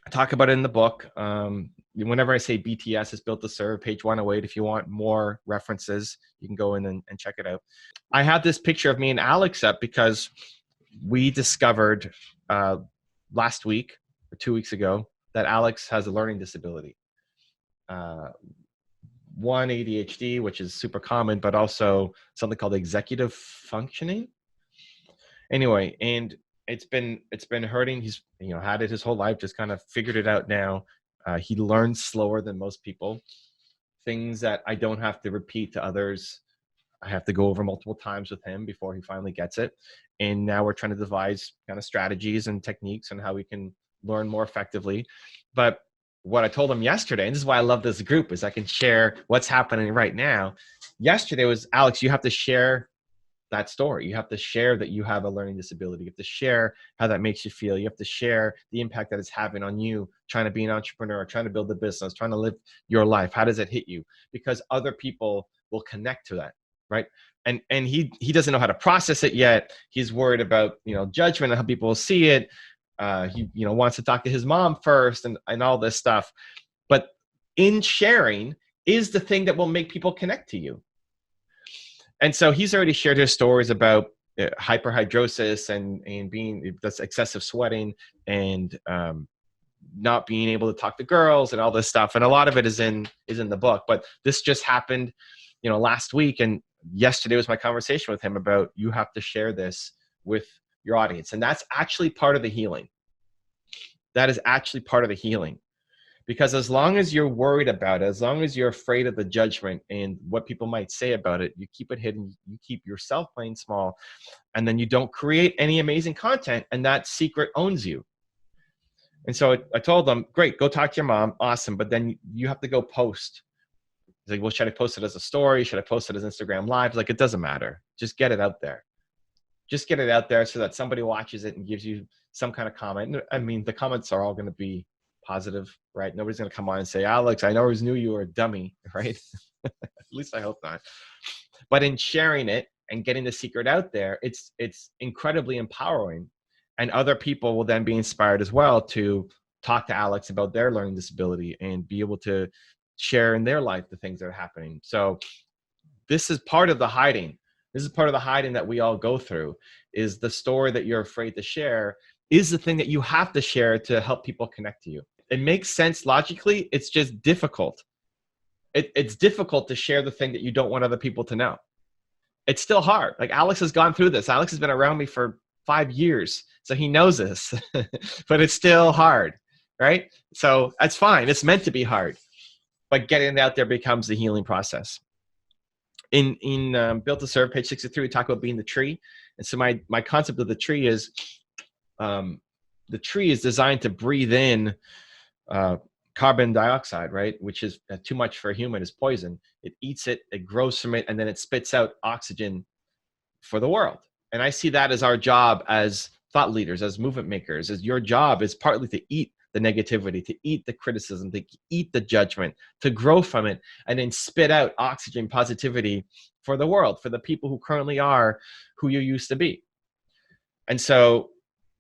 I talk about it in the book. Whenever I say BTS is built to serve, page 108, if you want more references, you can go in and check it out. I have this picture of me and Alex up because we discovered last week or 2 weeks ago that Alex has a learning disability. One, ADHD, which is super common, but also something called executive functioning. Anyway, and it's been hurting. He's had it his whole life, just kind of figured it out now. He learns slower than most people. Things that I don't have to repeat to others, I have to go over multiple times with him before he finally gets it. And now we're trying to devise kind of strategies and techniques on how we can learn more effectively. But what I told him yesterday, and this is why I love this group, is I can share what's happening right now. Yesterday was, Alex, you have to share that story. You have to share that you have a learning disability. You have to share how that makes you feel. You have to share the impact that it's having on you, trying to be an entrepreneur, trying to build a business, trying to live your life. How does it hit you? Because other people will connect to that, right? And he doesn't know how to process it yet. He's worried about, judgment and how people will see it. He wants to talk to his mom first and all this stuff. But in sharing is the thing that will make people connect to you. And so he's already shared his stories about hyperhidrosis and being that's excessive sweating and not being able to talk to girls and all this stuff. And a lot of it is in the book. But this just happened, last week. And yesterday was my conversation with him about, you have to share this with your audience. And that's actually part of the healing. That is actually part of the healing. Because as long as you're worried about it, as long as you're afraid of the judgment and what people might say about it, you keep it hidden, you keep yourself playing small, and then you don't create any amazing content, and that secret owns you. And so I told them, great, go talk to your mom, awesome, but then you have to go post. He's like, well, should I post it as a story? Should I post it as Instagram Live? Like, it doesn't matter. Just get it out there. Just get it out there so that somebody watches it and gives you some kind of comment. I mean, the comments are all going to be positive, right? Nobody's going to come on and say, Alex, I always knew you were a dummy, right? At least I hope not. But in sharing it and getting the secret out there, it's incredibly empowering. And other people will then be inspired as well to talk to Alex about their learning disability and be able to share in their life the things that are happening. So this is part of the hiding. This is part of the hiding that we all go through, is the story that you're afraid to share is the thing that you have to share to help people connect to you. It makes sense logically. It's just difficult. It's difficult to share the thing that you don't want other people to know. It's still hard. Like, Alex has gone through this. Alex has been around me for 5 years. So he knows this, but it's still hard, right? So that's fine. It's meant to be hard, but getting it out there becomes the healing process. In Built to Serve, page 63, we talk about being the tree. And so my concept of the tree is the tree is designed to breathe in carbon dioxide, right? Which is too much for a human, is poison. It eats it, it grows from it, and then it spits out oxygen for the world. And I see that as our job as thought leaders, as movement makers, as your job is partly to eat the negativity, to eat the criticism, to eat the judgment, to grow from it, and then spit out oxygen, positivity for the world, for the people who currently are who you used to be. And so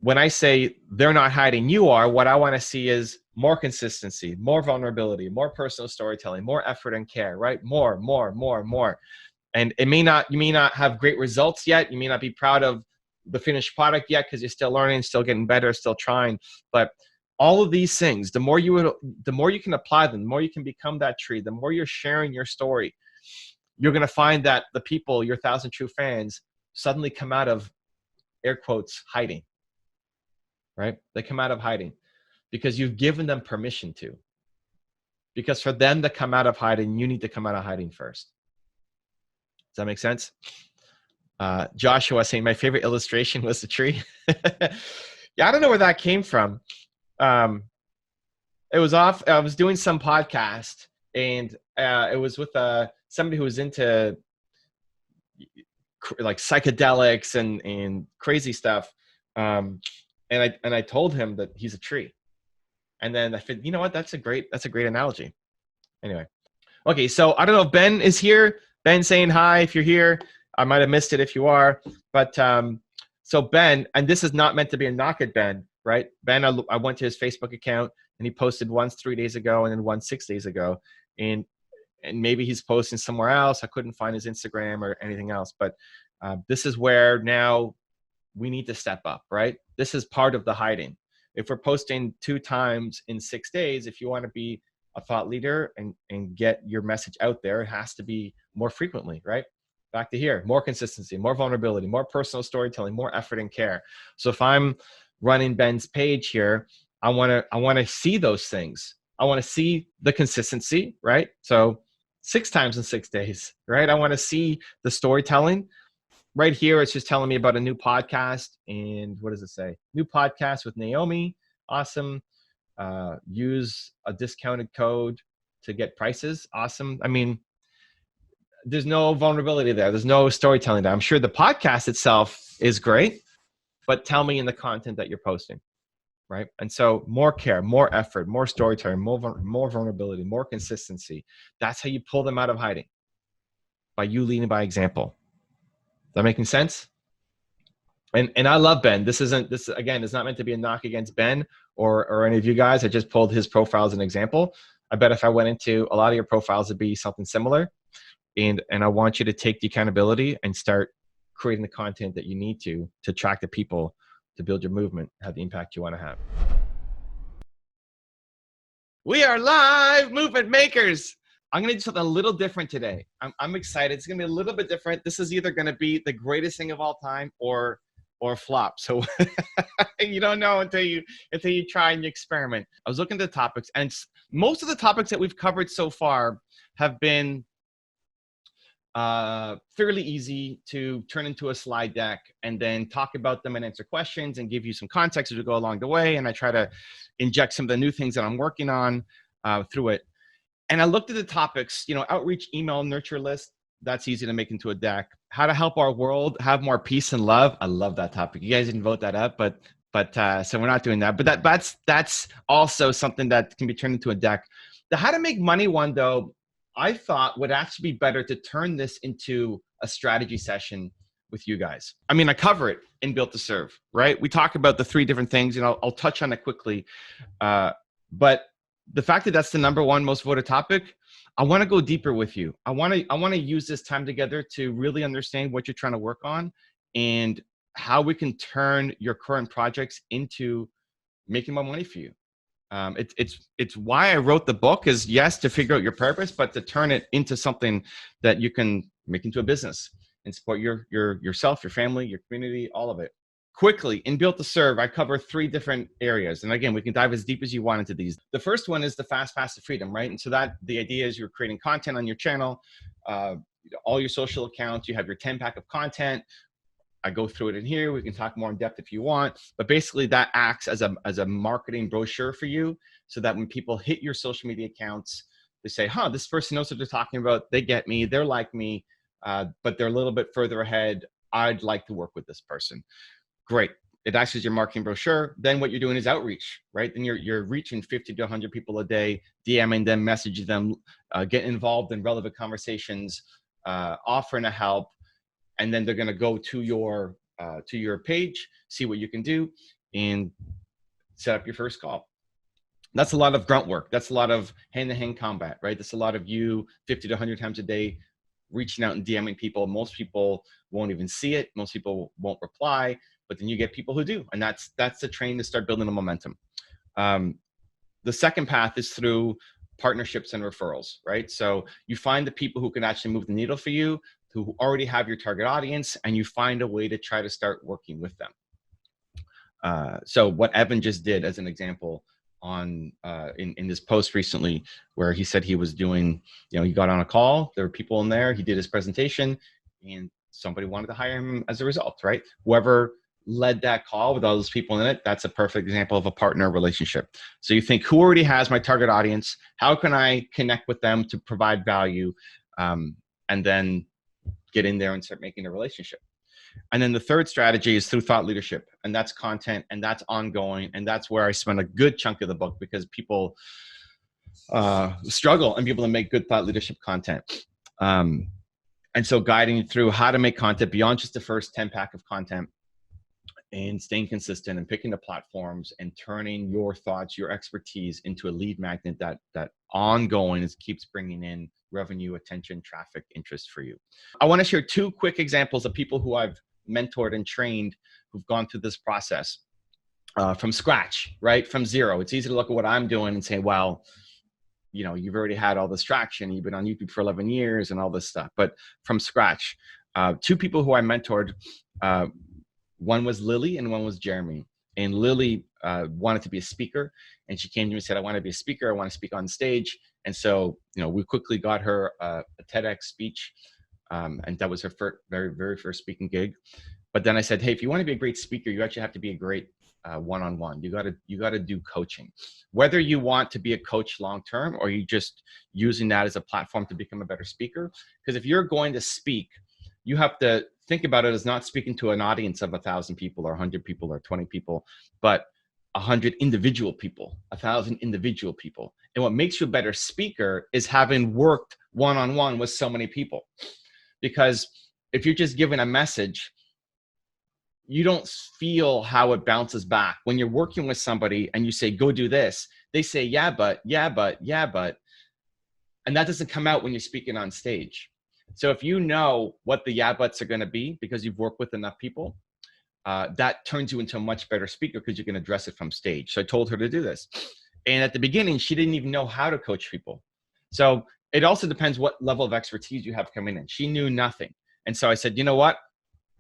when I say they're not hiding, you are, what I want to see is more consistency, more vulnerability, more personal storytelling, more effort and care, right? More. And you may not have great results yet. You may not be proud of the finished product yet because you're still learning, still getting better, still trying. But all of these things, the more you can apply them, the more you can become that tree, the more you're sharing your story, you're going to find that the people, your 1,000 true fans, suddenly come out of, air quotes, hiding, right? They come out of hiding because you've given them permission to. Because for them to come out of hiding, you need to come out of hiding first. Does that make sense? Joshua saying my favorite illustration was the tree. Yeah, I don't know where that came from. It was off. I was doing some podcast, and it was with somebody who was into like psychedelics and crazy stuff. And I told him that he's a tree, and then I said, you know what? That's a great analogy. Anyway, okay. So I don't know if Ben is here. Ben saying hi if you're here. I might have missed it if you are, but so Ben, and this is not meant to be a knock at Ben, right? Ben, I went to his Facebook account and he posted once 3 days ago and then once 6 days ago, and maybe he's posting somewhere else. I couldn't find his Instagram or anything else, but this is where now we need to step up, right? This is part of the hiding. If we're posting 2 times in 6 days, if you want to be a thought leader and get your message out there, it has to be more frequently, right? Back to here, more consistency, more vulnerability, more personal storytelling, more effort and care. So if I'm running Ben's page here, I want to see those things. I want to see the consistency, right? So 6 times in 6 days, right? I want to see the storytelling. Right here, it's just telling me about a new podcast. And what does it say? New podcast with Naomi. Awesome. Use a discounted code to get prices. Awesome. I mean, there's no vulnerability there. There's no storytelling there. I'm sure the podcast itself is great, but tell me in the content that you're posting, right? And so more care, more effort, more storytelling, more vulnerability, more consistency. That's how you pull them out of hiding, by you leading by example. Is that making sense? And I love Ben. This again is not meant to be a knock against Ben or any of you guys. I just pulled his profile as an example. I bet if I went into a lot of your profiles, it'd be something similar. And I want you to take the accountability and start creating the content that you need to attract the people to build your movement, have the impact you want to have. We are live, movement makers. I'm going to do something a little different today. I'm excited. It's going to be a little bit different. This is either going to be the greatest thing of all time or flop. So you don't know until you try and you experiment. I was looking at the topics, and most of the topics that we've covered so far have been fairly easy to turn into a slide deck and then talk about them and answer questions and give you some context as we go along the way. And I try to inject some of the new things that I'm working on through it. And I looked at the topics, outreach, email, nurture list. That's easy to make into a deck. How to help our world have more peace and love. I love that topic. You guys didn't vote that up, but so we're not doing that. But that's also something that can be turned into a deck. The how to make money one, though, I thought would actually be better to turn this into a strategy session with you guys. I mean, I cover it in Built to Serve, right? We talk about the 3 different things, and I'll touch on it quickly. But the fact that that's the #1 most voted topic, I want to go deeper with you. I want to use this time together to really understand what you're trying to work on and how we can turn your current projects into making more money for you. It's why I wrote the book, is yes, to figure out your purpose, but to turn it into something that you can make into a business and support yourself, your family, your community, all of it. quickly, in Built to Serve, I cover 3 different areas. And again, we can dive as deep as you want into these. The first one is the fast to freedom, right? And so that the idea is you're creating content on your channel, all your social accounts, you have your 10-pack of content. I go through it in here. We can talk more in depth if you want, but basically that acts as a marketing brochure for you, so that when people hit your social media accounts, they say, huh, this person knows what they're talking about. They get me, they're like me, but they're a little bit further ahead. I'd like to work with this person. Great. It acts as your marketing brochure. Then what you're doing is outreach, right? Then you're reaching 50 to 100 people a day, DMing them, messaging them, getting involved in relevant conversations, offering a help. And then they're going to go to your page, see what you can do, and set up your first call. That's a lot of grunt work. That's a lot of hand-to-hand combat, right? That's a lot of you 50 to 100 times a day reaching out and DMing people. Most people won't even see it. Most people won't reply, but then you get people who do. And that's the train to start building the momentum. The second path is through partnerships and referrals, right? So you find the people who can actually move the needle for you, who already have your target audience, and you find a way to try to start working with them. So what Evan just did as an example on in this post recently, where he said he was doing, he got on a call, there were people in there, he did his presentation, and somebody wanted to hire him as a result, right? Whoever led that call with all those people in it, that's a perfect example of a partner relationship. So you think, who already has my target audience? How can I connect with them to provide value? And then get in there and start making a relationship. And then the third strategy is through thought leadership, and that's content, and that's ongoing, and that's where I spend a good chunk of the book, because people struggle and be able to make good thought leadership content. And so guiding you through how to make content beyond just the first 10-pack of content, and staying consistent and picking the platforms and turning your thoughts, your expertise into a lead magnet that ongoing keeps bringing in revenue, attention, traffic, interest for you. I want to share 2 quick examples of people who I've mentored and trained who've gone through this process from scratch, right? From zero. It's easy to look at what I'm doing and say, well, you've already had all this traction. You've been on YouTube for 11 years and all this stuff, but from scratch. 2 people who I mentored, one was Lily and one was Jeremy. And Lily wanted to be a speaker, and she came to me and said, I want to be a speaker. I want to speak on stage. And so, we quickly got her a TEDx speech, and that was her very, very first speaking gig. But then I said, hey, if you want to be a great speaker, you actually have to be a great one-on-one. You got to do coaching, whether you want to be a coach long-term or you just using that as a platform to become a better speaker. Because if you're going to speak, you have to think about it as not speaking to an audience of 1,000 people or 100 people or 20 people, but 100 individual people, 1,000 individual people. And what makes you a better speaker is having worked one-on-one with so many people. Because if you're just giving a message, you don't feel how it bounces back. When you're working with somebody and you say, go do this, they say, yeah, but, and that doesn't come out when you're speaking on stage. So if you know what the yeah buts are going to be because you've worked with enough people, that turns you into a much better speaker because you can address it from stage. So I told her to do this. And at the beginning, she didn't even know how to coach people. So it also depends what level of expertise you have coming in. She knew nothing. And so I said, you know what?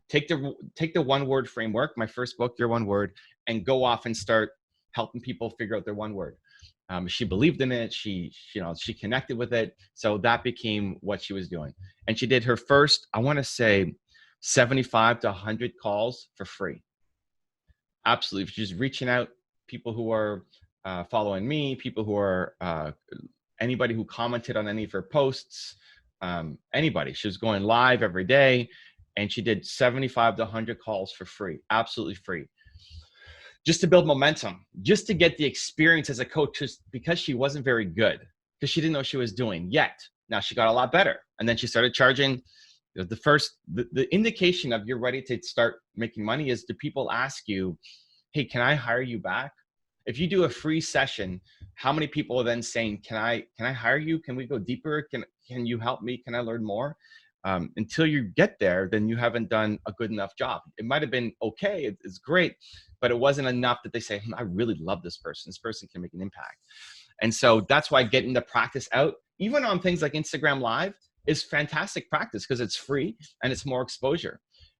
Take the one-word framework, my first book, Your One Word, and go off and start helping people figure out their one word. She believed in it. She connected with it. So that became what she was doing. And she did her first, I want to say 75 to 100 calls for free. Absolutely. She's reaching out, people who are following me, people who are, anybody who commented on any of her posts, anybody. She was going live every day, and she did 75 to 100 calls for free, absolutely free. Just to build momentum, just to get the experience as a coach, just because she wasn't very good, because she didn't know what she was doing yet. Now she got a lot better. And then she started charging. The indication of you're ready to start making money is, do people ask you, hey, can I hire you back? If you do a free session, how many people are then saying, can I hire you? Can we go deeper? Can you help me? Can I learn more? Until you get there, then you haven't done a good enough job. It might've been okay, it's great, but it wasn't enough that they say, I really love this person. This person can make an impact. And so that's why getting the practice out, even on things like Instagram Live, is fantastic practice because it's free and it's more exposure.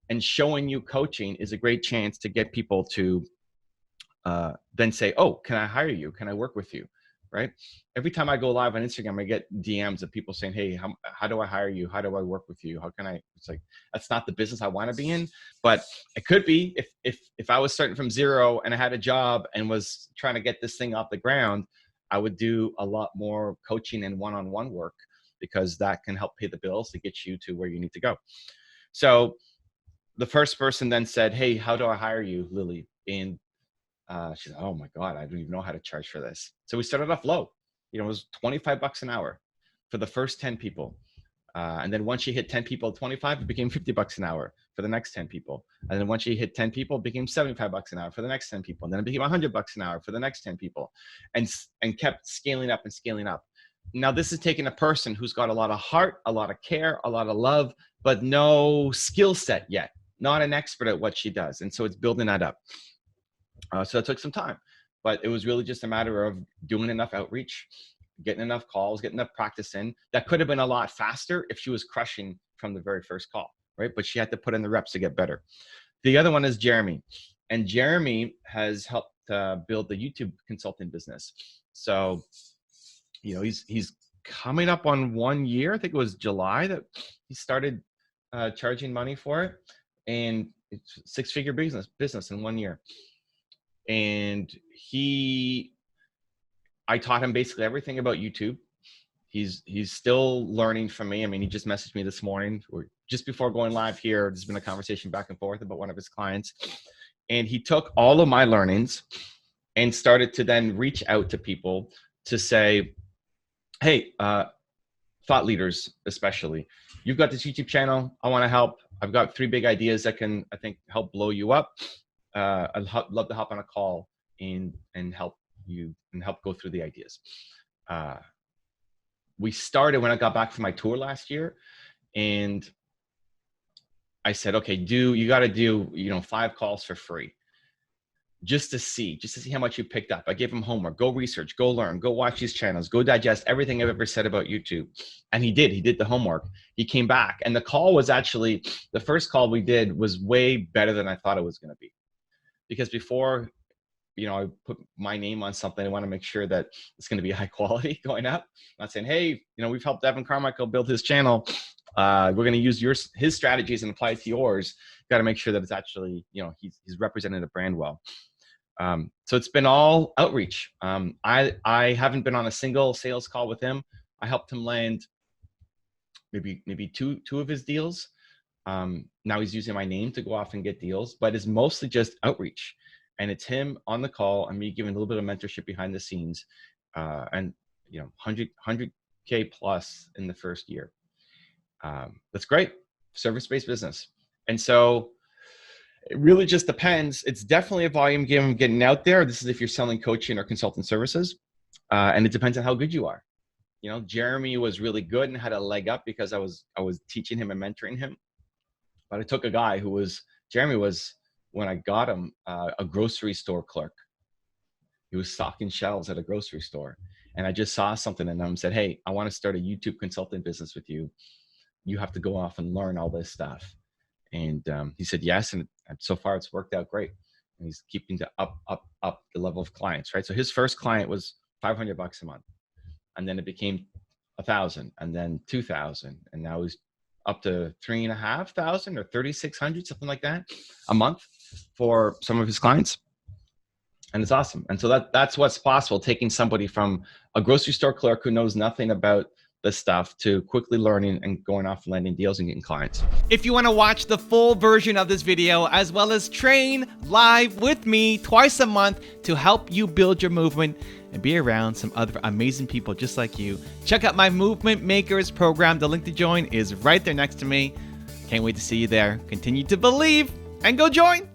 And showing you coaching is a great chance to get people to then say, oh, can I hire you? Can I work with you? Right? Every time I go live on Instagram, I get DMs of people saying, hey, how do I hire you? How do I work with you? How can I? It's like, that's not the business I want to be in, but it could be if I was starting from zero and I had a job and was trying to get this thing off the ground, I would do a lot more coaching and one-on-one work, because that can help pay the bills to get you to where you need to go. So the first person then said, hey, how do I hire you, Lily? And she said, oh my God, I don't even know how to charge for this. So we started off low. It was $25 an hour for the first 10 people. And then once she hit 10 people at 25, it became $50 an hour for the next 10 people. And then once she hit 10 people, it became $75 an hour for the next 10 people. And then it became $100 an hour for the next 10 people, and kept scaling up and scaling up. Now, this is taking a person who's got a lot of heart, a lot of care, a lot of love, but no skill set yet, not an expert at what she does. And so it's building that up. So it took some time, but it was really just a matter of doing enough outreach, getting enough calls, getting enough practice in. That could have been a lot faster if she was crushing from the very first call, right? But she had to put in the reps to get better. The other one is Jeremy. And Jeremy has helped build the YouTube consulting business. So, he's coming up on 1 year. I think it was July that he started charging money for it. And it's a six-figure business in 1 year. And I taught him basically everything about YouTube. He's still learning from me. I mean, he just messaged me this morning, or just before going live here. There's been a conversation back and forth about one of his clients. And he took all of my learnings and started to then reach out to people to say, hey, thought leaders especially, you've got this YouTube channel. I want to help. I've got 3 big ideas that can, I think, help blow you up. I'd love to hop on a call and help you and help go through the ideas. We started when I got back from my tour last year, and I said, okay, you got to do 5 calls for free, just to see how much you picked up. I gave him homework: go research, go learn, go watch these channels, go digest everything I've ever said about YouTube. And he did the homework. He came back, and the call was actually, the first call we did was way better than I thought it was going to be. Because before, I put my name on something, I want to make sure that it's going to be high quality going up. I'm not saying, hey, we've helped Evan Carmichael build his channel. We're going to use his strategies and apply it to yours. Got to make sure that it's actually, he's represented a brand well. So it's been all outreach. I haven't been on a single sales call with him. I helped him land maybe two of his deals. Now he's using my name to go off and get deals, but it's mostly just outreach, and it's him on the call and me giving a little bit of mentorship behind the scenes, and 100K plus in the first year. That's great. Service-based business. And so it really just depends. It's definitely a volume game of getting out there. This is if you're selling coaching or consultant services, and it depends on how good you are. Jeremy was really good and had a leg up because I was teaching him and mentoring him. But I took a guy Jeremy was, when I got him, a grocery store clerk. He was stocking shelves at a grocery store. And I just saw something in him and said, hey, I want to start a YouTube consulting business with you. You have to go off and learn all this stuff. And he said yes. And so far it's worked out great. And he's keeping to up the level of clients, right? So his first client was $500 a month. And then it became 1,000, and then 2,000. And now he's up to 3,500 or 3,600, something like that, a month for some of his clients. And it's awesome. And so that's what's possible, taking somebody from a grocery store clerk who knows nothing about the stuff to quickly learning and going off and landing deals and getting clients. If you want to watch the full version of this video, as well as train live with me twice a month to help you build your movement and be around some other amazing people just like you, check out my Movement Makers program. The link to join is right there next to me. Can't wait to see you there. Continue to believe and go join.